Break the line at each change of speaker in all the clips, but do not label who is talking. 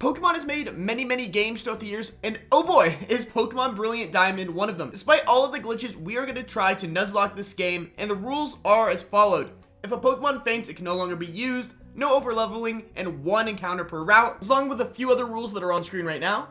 Pokemon has made many games throughout the years, and oh boy, is Pokemon Brilliant Diamond one of them. Despite all of the glitches, we are going to try to Nuzlocke this game, and the rules are as followed. If a Pokemon faints, it can no longer be used, no overleveling, and 1 encounter per route, along with a few other rules that are on screen right now.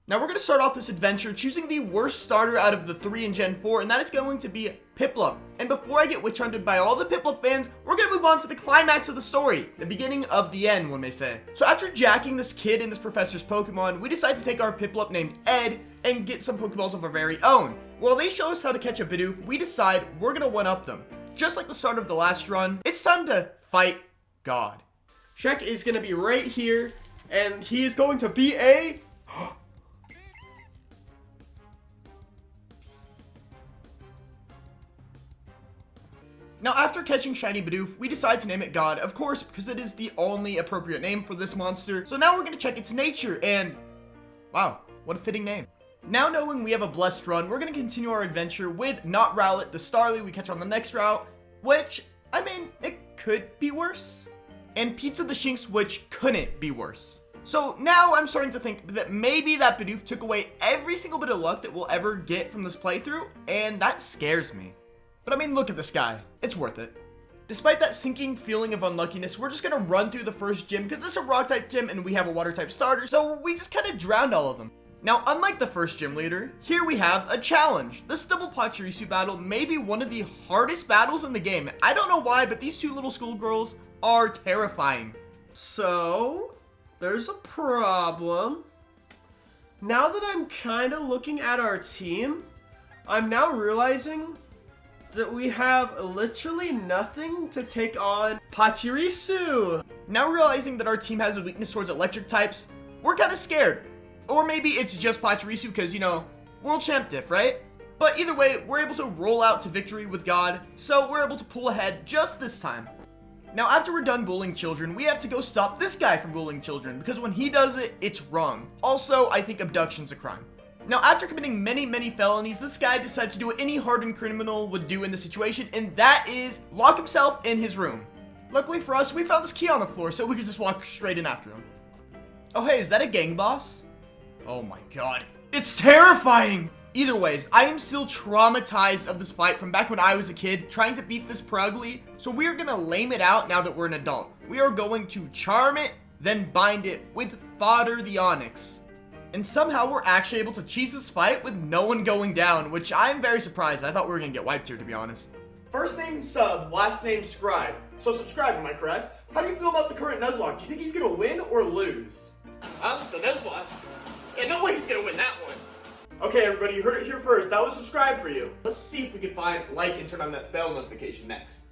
Now we're going to start off this adventure choosing the worst starter out of the 3 in Gen 4, and that is going to be Piplup. And before I get witch hunted by all the Piplup fans, we're going to move on to the climax of the story, the beginning of the end, one may say. So after jacking this kid and this professor's Pokemon, we decide to take our Piplup named Ed and get some Pokeballs of our very own. While they show us how to catch a Bidoof, we decide we're going to one-up them. Just like the start of the last run, it's time to fight God.
Shrek is going to be right here, and he is going to be a...
Now, after catching Shiny Bidoof, we decide to name it God, of course, because it is the only appropriate name for this monster. So now we're going to check its nature, and wow, what a fitting name. Now knowing we have a blessed run, we're going to continue our adventure with not Rowlet, the Starly we catch on the next route, which, I mean, it could be worse. And Pizza the Shinx, which couldn't be worse. So now I'm starting to think that maybe that Bidoof took away every single bit of luck that we'll ever get from this playthrough, and that scares me. But I mean, look at this guy. It's worth it. Despite that sinking feeling of unluckiness, we're just going to run through the first gym because it's a rock-type gym and we have a water-type starter, so we just kind of drowned all of them. Now, unlike the first gym leader, here we have a challenge. This double Pachirisu battle may be one of the hardest battles in the game. I don't know why, but these two little schoolgirls are terrifying.
So, there's a problem. Now that I'm kind of looking at our team, I'm now realizing that we have literally nothing to take on Pachirisu.
Now realizing that our team has a weakness towards electric types, we're kind of scared. Or maybe it's just Pachirisu because, you know, world champ diff, right? But either way, we're able to roll out to victory with God, so we're able to pull ahead just this time. Now after we're done bullying children, we have to go stop this guy from bullying children, because when he does it, it's wrong. Also, I think abduction's a crime. Now, after committing many felonies, this guy decides to do what any hardened criminal would do in this situation, and that is lock himself in his room. Luckily for us, we found this key on the floor, so we could just walk straight in after him. Oh hey, is that a gang boss? Oh my god, it's terrifying! Either ways, I am still traumatized of this fight from back when I was a kid, trying to beat this Prugly, so we are gonna lame it out now that we're an adult. We are going to charm it, then bind it with Fodder the Onyx. And somehow we're actually able to cheese this fight with no one going down, which I'm very surprised. I thought we were going to get wiped here, to be honest.
First name Sub, last name Scribe. So subscribe, am I correct? How do you feel about the current Nuzlocke? Do you think he's going to win or lose?
The Nuzlocke? Yeah, no way he's going to win that one.
Okay, everybody, you heard it here first. That was subscribe for you. Let's see if we can find like and turn on that bell notification next.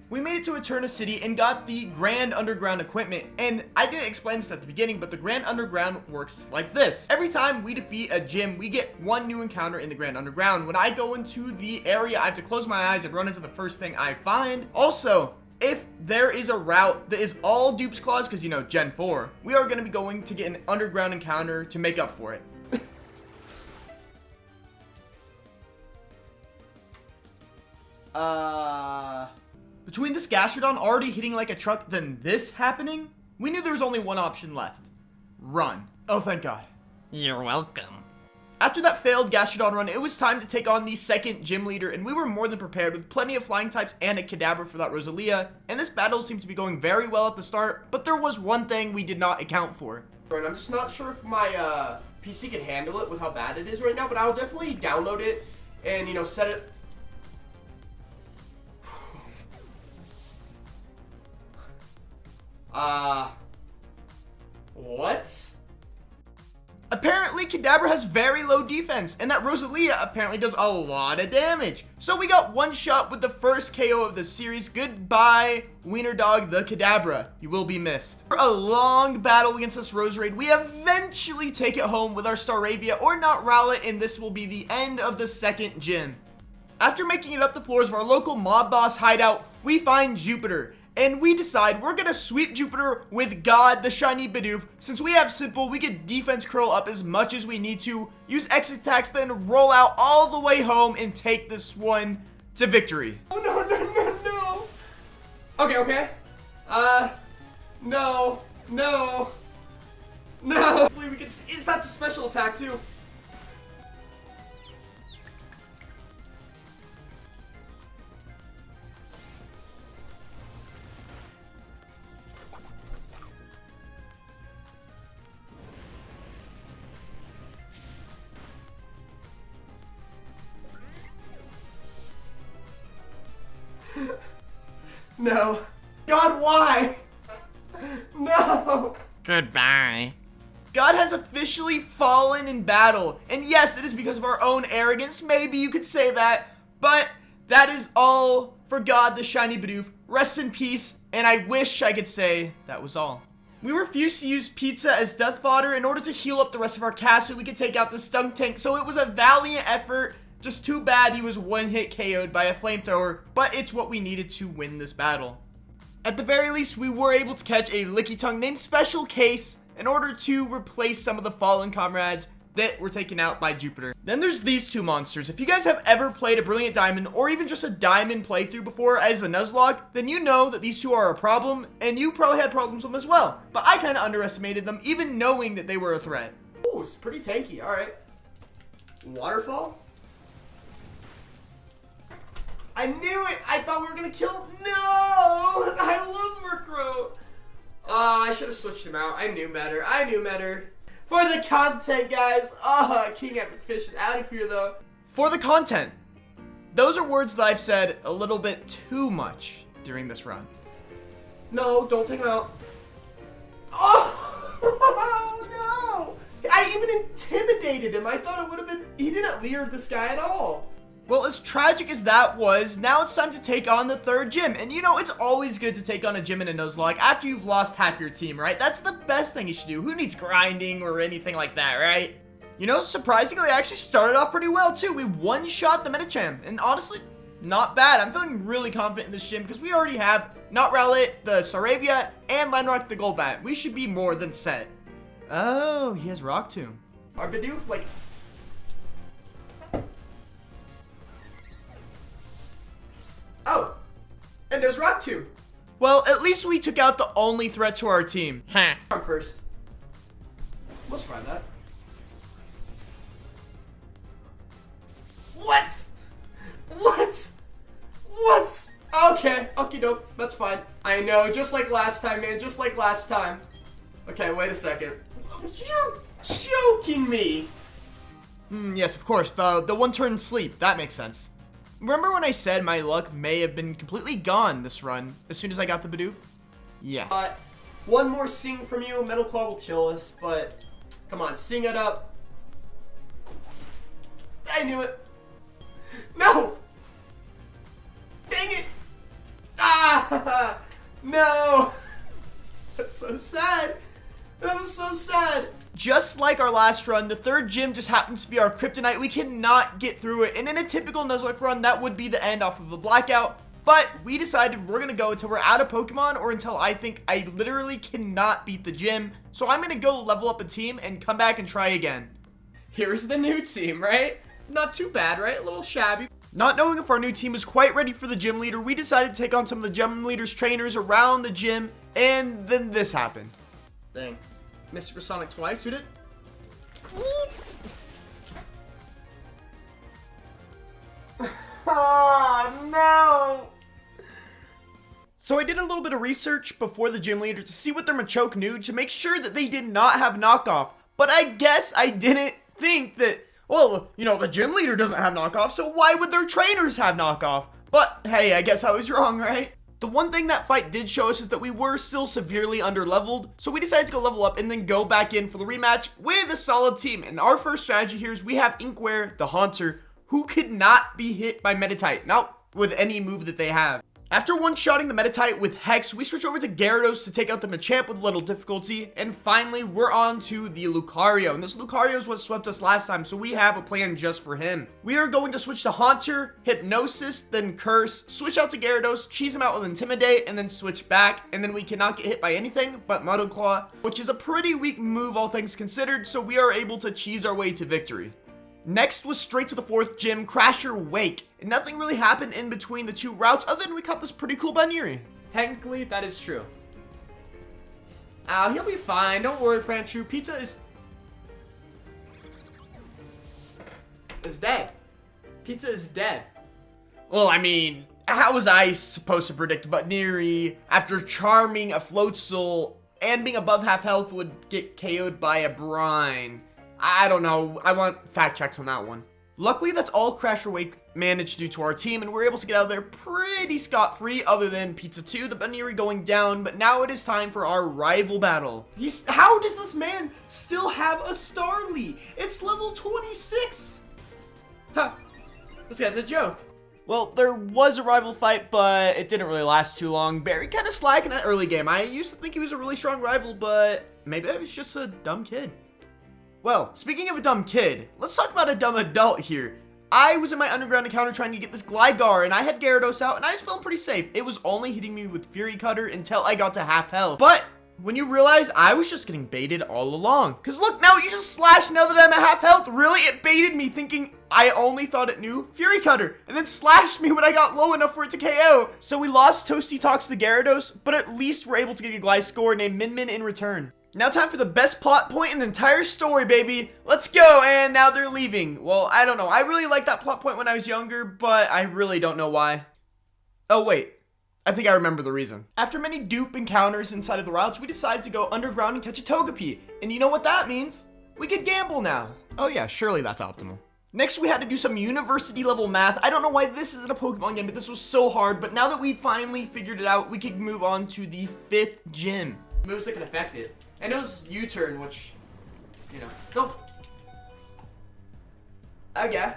We made it to Eterna City and got the Grand Underground equipment, and I didn't explain this at the beginning, but the Grand Underground works like this. Every time we defeat a gym, we get 1 new encounter in the Grand Underground. When I go into the area, I have to close my eyes and run into the first thing I find. Also, if there is a route that is all Dupe Clause, because, you know, Gen 4, we are going to be going to get an underground encounter to make up for it. Between this Gastrodon already hitting like a truck, then this happening, we knew there was only one option left. Run. Oh, thank God.
You're welcome.
After that failed Gastrodon run, it was time to take on the second gym leader, and we were more than prepared with plenty of flying types and a Kadabra for that Rosalia, and this battle seemed to be going very well at the start, but there was one thing we did not account for.
And I'm just not sure if my PC can handle it with how bad it is right now, but I'll definitely download it and, you know, set it. What?
Apparently, Kadabra has very low defense, and that Rosalia apparently does a lot of damage. So we got one shot with the first KO of the series. Goodbye, Wiener Dog the Kadabra. You will be missed. For a long battle against this Roserade, we eventually take it home with our Staravia or not Rowlet, and this will be the end of the second gym. After making it up the floors of our local mob boss hideout, we find Jupiter. And we decide we're gonna sweep Jupiter with God, the shiny Bidoof. Since we have simple, we can defense curl up as much as we need to, use X attacks, then roll out all the way home and take this one to victory.
Oh no. Okay. No. No! Hopefully we can see. That's a special attack too. No. God, why? No.
Goodbye.
God has officially fallen in battle. And yes, it is because of our own arrogance. Maybe you could say that. But that is all for God the Shiny Bidoof. Rest in peace. And I wish I could say that was all. We refused to use pizza as death fodder in order to heal up the rest of our cast so we could take out the Stunk Tank. So it was a valiant effort. Just too bad he was one-hit KO'd by a flamethrower, but it's what we needed to win this battle. At the very least, we were able to catch a Licky Tongue named Special Case in order to replace some of the fallen comrades that were taken out by Jupiter. Then there's these two monsters. If you guys have ever played a Brilliant Diamond or even just a Diamond playthrough before as a Nuzlocke, then you know that these two are a problem, and you probably had problems with them as well. But I kind of underestimated them, even knowing that they were a threat.
Ooh, it's pretty tanky. All right. Waterfall? I knew it! I thought we were gonna kill. No! I love Murkrow! I should have switched him out. I knew better. I knew better. For the content, guys. King Epic Fish is out of here, though.
For the content. Those are words that I've said a little bit too much during this run.
No, don't take him out. Oh, no! I even intimidated him. I thought it would have been. He didn't leer this guy at all.
Well, as tragic as that was, now it's time to take on the third gym. And you know, it's always good to take on a gym in a Nuzlocke after you've lost half your team, right? That's the best thing you should do. Who needs grinding or anything like that, right? You know, surprisingly, I actually started off pretty well, too. We one-shot the Medicham, and honestly, not bad. I'm feeling really confident in this gym because we already have Not Rowlet, the Saravia, and Linerock the Golbat. We should be more than set. Oh, he has Rock Tomb.
Our Bidoof, like... Oh, and there's Rock Tomb.
Well, at least we took out the only threat to our team.
Huh.
I'm first. Let's try that. What? What? What? Okay, okie doke, that's fine. I know, just like last time, man, just like last time. Okay, wait a second. You're joking me.
Yes, of course, the one-turn sleep, that makes sense. Remember when I said my luck may have been completely gone this run as soon as I got the Bidoof? Yeah.
One more sing from you, Metal Claw will kill us, but come on, sing it up. I knew it. No! Dang it! Ah! No! That's so sad. That was so sad.
Just like our last run, the third gym just happens to be our kryptonite. We cannot get through it. And in a typical Nuzlocke run, that would be the end off of a blackout. But we decided we're going to go until we're out of Pokemon or until I think I literally cannot beat the gym. So I'm going to go level up a team and come back and try again.
Here's the new team, right? Not too bad, right? A little shabby.
Not knowing if our new team was quite ready for the gym leader, we decided to take on some of the gym leader's trainers around the gym. And then this happened.
Dang. Missed Supersonic twice, who did? Oh, no!
So I did a little bit of research before the gym leader to see what their Machoke knew to make sure that they did not have knockoff. But I guess I didn't think that, well, you know, the gym leader doesn't have knockoff, so why would their trainers have knockoff? But hey, I guess I was wrong, right? The one thing that fight did show us is that we were still severely underleveled, so we decided to go level up and then go back in for the rematch with a solid team. And our first strategy here is we have Inkware, the Haunter, who could not be hit by Meditite, not with any move that they have. After one-shotting the Meditite with Hex, we switch over to Gyarados to take out the Machamp with little difficulty, and finally, we're on to the Lucario, and this Lucario is what swept us last time, so we have a plan just for him. We are going to switch to Haunter, Hypnosis, then Curse, switch out to Gyarados, cheese him out with Intimidate, and then switch back, and then we cannot get hit by anything but Muddle Claw, which is a pretty weak move all things considered, so we are able to cheese our way to victory. Next was straight to the fourth gym, Crasher Wake, and nothing really happened in between the two routes other than we caught this pretty cool Baniri.
Technically, that is true. He'll be fine. Don't worry, Pranchu. Pizza is dead. Pizza is dead.
Well, I mean, how was I supposed to predict Butneri, after charming a Floatzel and being above half health, would get KO'd by a Brine? I don't know. I want fact checks on that one. Luckily, that's all Crasher Wake managed to do to our team, and we're able to get out of there pretty scot-free, other than Pizza 2, the Butneri going down. But now it is time for our rival battle.
How does this man still have a Starly? It's level 26. Huh. This guy's a joke.
Well, there was a rival fight, but it didn't really last too long. Barry kind of slacking that early game. I used to think he was a really strong rival, but maybe I was just a dumb kid. Well, speaking of a dumb kid, let's talk about a dumb adult here. I was in my underground encounter trying to get this Gligar, and I had Gyarados out, and I was feeling pretty safe. It was only hitting me with Fury Cutter until I got to half health. But when you realize I was just getting baited all along. Because look, now you just slashed now that I'm at half health. Really? It baited me thinking I only thought it knew Fury Cutter, and then slashed me when I got low enough for it to KO. So we lost Toasty Talks to Gyarados, but at least we're able to get a Gliscor named Min Min in return. Now time for the best plot point in the entire story, baby. Let's go, and now they're leaving. Well, I don't know. I really liked that plot point when I was younger, but I really don't know why. Oh, wait. I think I remember the reason. After many dupe encounters inside of the routes, we decided to go underground and catch a Togepi. And you know what that means? We could gamble now. Oh yeah, surely that's optimal. Next, we had to do some university level math. I don't know why this isn't a Pokemon game, but this was so hard. But now that we finally figured it out, we could move on to the 5th gym.
Moves that can affect it. And it was U-turn, which, you know, don't. Okay.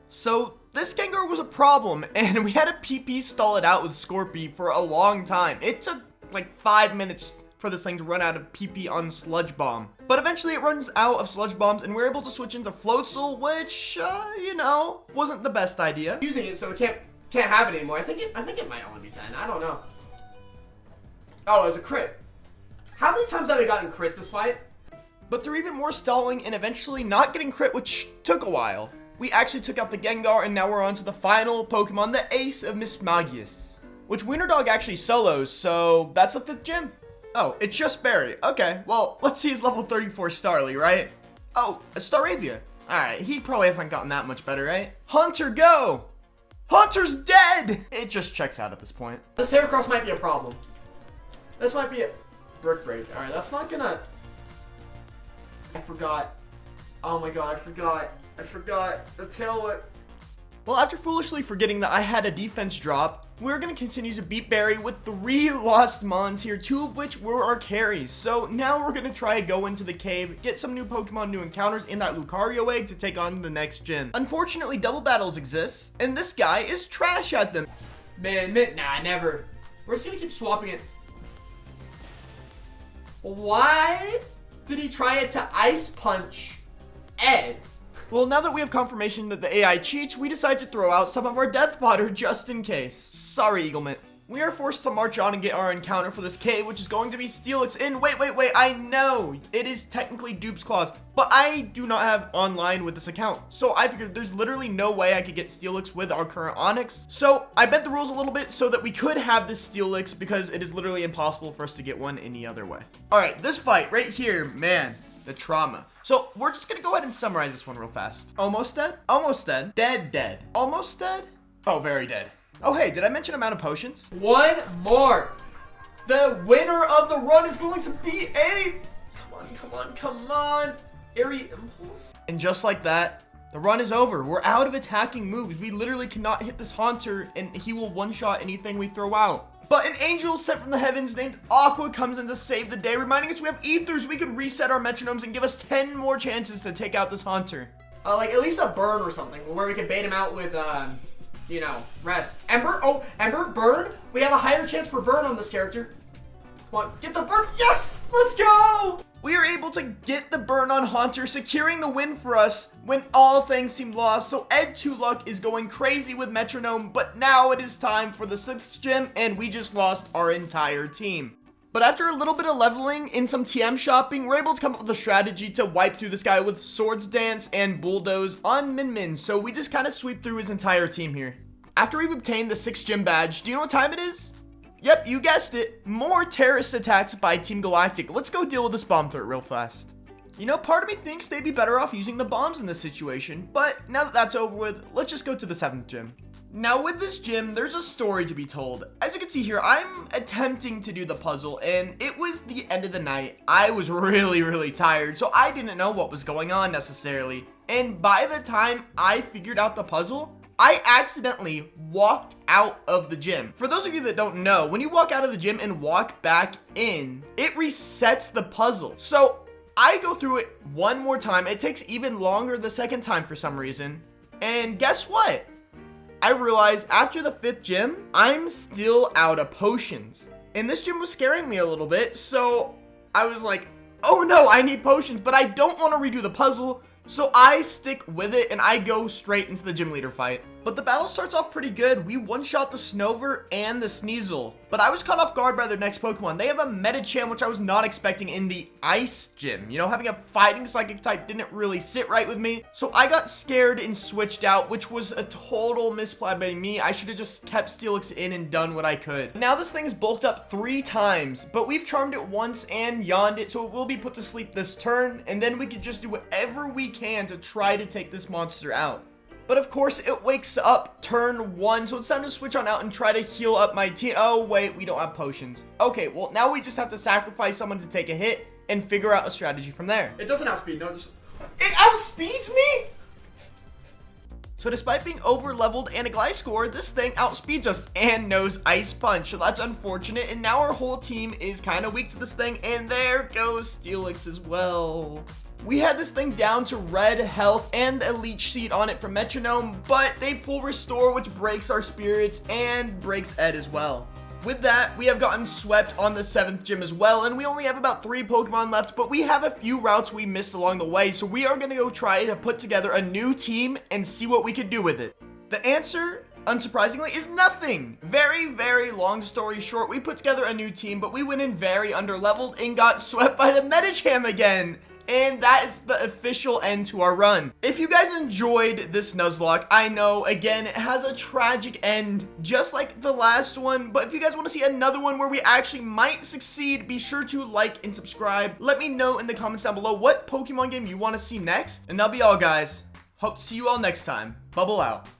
So this Gengar was a problem, and we had to PP stall it out with Scorpy for a long time. It took like 5 minutes for this thing to run out of PP on Sludge Bomb. But eventually it runs out of Sludge Bombs, and we're able to switch into Floatzel, which, you know, wasn't the best idea.
Using it so it can't have it anymore. I think it might only be 10. I don't know. Oh, it was a crit. How many times have I gotten crit this fight?
But through even more stalling and eventually not getting crit, which took a while, we actually took out the Gengar, and now we're on to the final Pokemon, the Ace of Mismagius, which Wiener Dog actually solos, so that's the 5th gym. Oh, it's just Barry. Okay, well, let's see his level 34 Starly, right? Oh, a Staravia. Alright, he probably hasn't gotten that much better, right? Hunter, go! Hunter's dead! It just checks out at this point.
This Heracross might be a problem. This might be a Brick Break. Alright, that's not gonna... I forgot. Oh my god, I forgot. The tail whip.
Well, after foolishly forgetting that I had a defense drop, we're going to continue to beat Barry with 3 lost Mons here, 2 of which were our carries. So now we're going to try to go into the cave, get some new Pokemon, new encounters in that Lucario egg to take on the next gym. Unfortunately, double battles exist, and this guy is trash at them.
Man, nah, never. We're just going to keep swapping it. Why did he try it to Ice Punch Ed?
Well, now that we have confirmation that the AI cheats, we decide to throw out some of our death fodder just in case. Sorry, Eaglemint. We are forced to march on and get our encounter for this cave, which is going to be Steelix in. Wait, I know it is technically Dupe Clause, but I do not have online with this account. So I figured there's literally no way I could get Steelix with our current Onix. So I bent the rules a little bit so that we could have this Steelix, because it is literally impossible for us to get one any other way. All right, this fight right here, man, the trauma. So we're just gonna go ahead and summarize this one real fast. Almost dead, almost dead, dead, almost dead, oh, very dead. Oh, hey, did I mention amount of potions?
One more. The winner of the run is going to be a... Come on. Airy Impulse.
And just like that, the run is over. We're out of attacking moves. We literally cannot hit this Haunter, and he will one-shot anything we throw out. But an angel sent from the heavens named Aqua comes in to save the day, reminding us we have Ethers. We could reset our metronomes and give us 10 more chances to take out this Haunter.
Like at least a burn or something, where we could bait him out with, you know, rest. Ember? Oh, Ember? Burn? We have a higher chance for burn on this character. Come on, get the burn. Yes! Let's go!
We are able to get the burn on Haunter, securing the win for us when all things seemed lost. So Ed 2 Luck is going crazy with Metronome, but now it is time for the 6th gym, and we just lost our entire team. But after a little bit of leveling and some TM shopping, we're able to come up with a strategy to wipe through this guy with Swords Dance and Bulldoze on Min Min. So we just kind of sweep through his entire team here. After we've obtained the 6th gym badge, do you know what time it is? Yep, you guessed it. More terrorist attacks by Team Galactic. Let's go deal with this bomb threat real fast. You know, part of me thinks they'd be better off using the bombs in this situation, but now that that's over with, let's just go to the 7th gym. Now with this gym, there's a story to be told. As you can see here, I'm attempting to do the puzzle, and it was the end of the night. I was really tired, so I didn't know what was going on necessarily. And by the time I figured out the puzzle, I accidentally walked out of the gym. For those of you that don't know, when you walk out of the gym and walk back in, it resets the puzzle. So I go through it one more time. It takes even longer the second time for some reason. And guess what? I realized after the 5th gym, I'm still out of potions. And this gym was scaring me a little bit, so I was like, oh no, I need potions, but I don't want to redo the puzzle. So I stick with it and I go straight into the gym leader fight. But the battle starts off pretty good. We one-shot the Snover and the Sneasel. But I was caught off guard by their next Pokemon. They have a Medicham, which I was not expecting in the Ice Gym. You know, having a fighting psychic type didn't really sit right with me. So I got scared and switched out, which was a total misplay by me. I should have just kept Steelix in and done what I could. Now this thing's bulked up 3 times, but we've charmed it once and yawned it, so it will be put to sleep this turn. And then we could just do whatever we can to try to take this monster out. But of course, it wakes up turn 1, so it's time to switch on out and try to heal up my team. Oh, wait, we don't have potions. Okay, well, now we just have to sacrifice someone to take a hit and figure out a strategy from there.
It doesn't outspeed, no, just...
It outspeeds me? So despite being over-leveled and a Gliscor, this thing outspeeds us and knows Ice Punch. So that's unfortunate, and now our whole team is kind of weak to this thing, and there goes Steelix as well. We had this thing down to red health and a leech seed on it from Metronome, but they full restore, which breaks our spirits and breaks Ed as well. With that, we have gotten swept on the 7th gym as well, and we only have about 3 Pokemon left, but we have a few routes we missed along the way, so we are going to go try to put together a new team and see what we could do with it. The answer, unsurprisingly, is nothing. Very long story short, we put together a new team, but we went in very underleveled and got swept by the Medicham again. And that is the official end to our run. If you guys enjoyed this Nuzlocke, I know, again, it has a tragic end, just like the last one. But if you guys want to see another one where we actually might succeed, be sure to like and subscribe. Let me know in the comments down below what Pokemon game you want to see next. And that'll be all, guys. Hope to see you all next time. Bubble out.